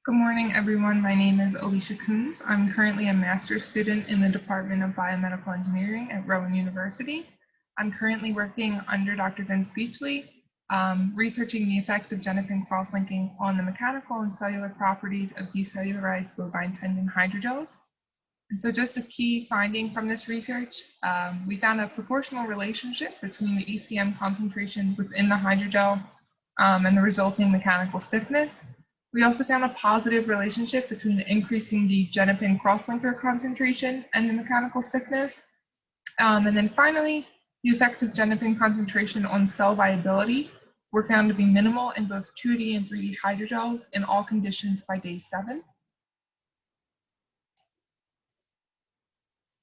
Good morning, everyone. My name is Alicia Coons. I'm currently a master's student in the Department of Biomedical Engineering at Rowan University. I'm currently working under Dr. Vince Beachley, researching the effects of Genipin cross-linking on the mechanical and cellular properties of decellularized bovine tendon hydrogels. And so just a key finding from this research, we found a proportional relationship between the ECM concentration within the hydrogel and the resulting mechanical stiffness. We also found a positive relationship between increasing the Genipin crosslinker concentration and the mechanical stiffness. And then finally, the effects of Genipin concentration on cell viability were found to be minimal in both 2D and 3D hydrogels in all conditions by day 7.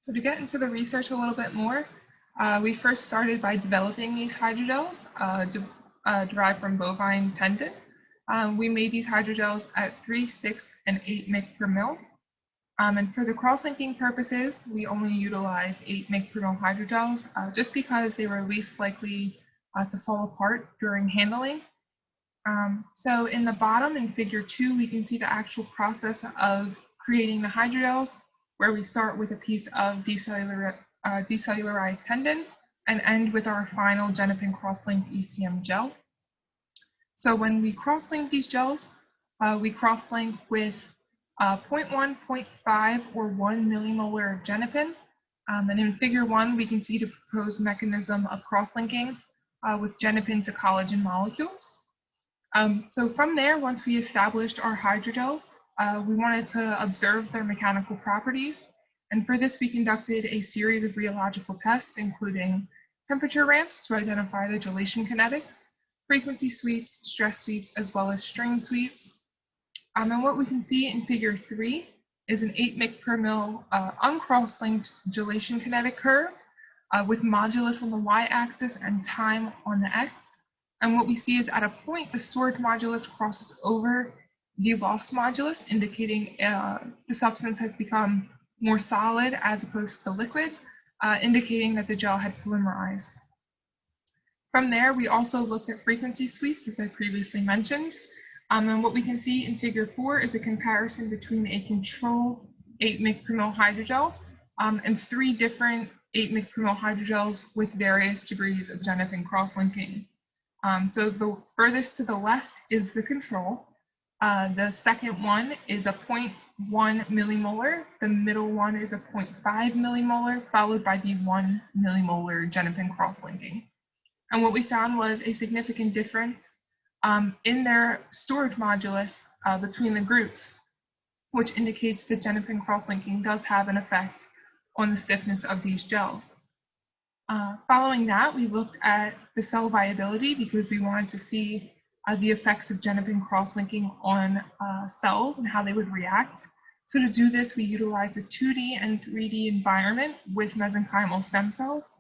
So to get into the research a little bit more, we first started by developing these hydrogels derived from bovine tendon. We made these hydrogels at 3, 6, and 8 mg per mil. And for the cross-linking purposes, we only utilized 8 mg per mil hydrogels just because they were least likely to fall apart during handling. So in the bottom in figure 2, we can see the actual process of creating the hydrogels, where we start with a piece of decellularized tendon and end with our final Genipin cross-link ECM gel. So when we cross-link these gels, we cross-link with 0.1, 0.5, or 1 millimolar of Genipin. And in figure 1, we can see the proposed mechanism of cross-linking with Genipin to collagen molecules. So from there, once we established our hydrogels, we wanted to observe their mechanical properties. And for this, we conducted a series of rheological tests, including temperature ramps to identify the gelation kinetics, frequency sweeps, stress sweeps, as well as strain sweeps. And what we can see in figure 3 is an 8 mg per mil uncross-linked gelation kinetic curve with modulus on the y-axis and time on the x. And what we see is at a point, the storage modulus crosses over the loss modulus, indicating the substance has become more solid as opposed to liquid, indicating that the gel had polymerized. From there, we also looked at frequency sweeps, as I previously mentioned. And what we can see in figure 4 is a comparison between a control 8 mg per mil hydrogel and 3 different 8 mg per mil hydrogels with various degrees of Genipin cross-linking. So the furthest to the left is the control. The second one is a 0.1 millimolar. The middle one is a 0.5 millimolar, followed by the 1 millimolar Genipin cross-linking. And what we found was a significant difference in their storage modulus between the groups, which indicates that Genipin cross-linking does have an effect on the stiffness of these gels. Following that, we looked at the cell viability because we wanted to see the effects of Genipin cross-linking on cells and how they would react. So to do this, we utilized a 2D and 3D environment with mesenchymal stem cells.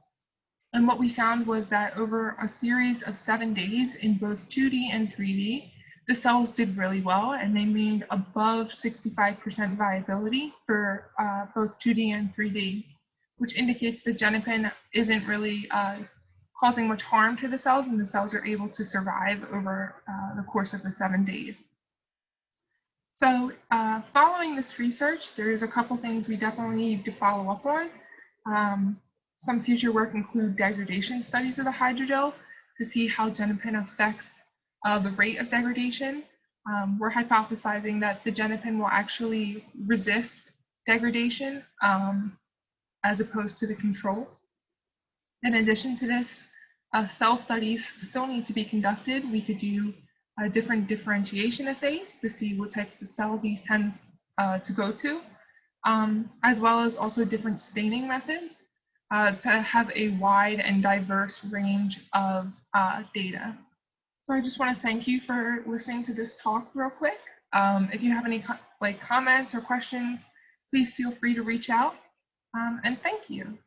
And what we found was that over a series of 7 days in both 2D and 3D, the cells did really well and they made above 65% viability for both 2D and 3D, which indicates that Genipin isn't really causing much harm to the cells and the cells are able to survive over the course of the 7 days. So following this research, there's a couple things we definitely need to follow up on. Some future work include degradation studies of the hydrogel to see how Genipin affects the rate of degradation. We're hypothesizing that the Genipin will actually resist degradation as opposed to the control. In addition to this, cell studies still need to be conducted. We could do different differentiation assays to see what types of cell these tends to go to, as well as also different staining methods to have a wide and diverse range of data. So I just want to thank you for listening to this talk real quick. If you have any comments or questions, please feel free to reach out, and thank you.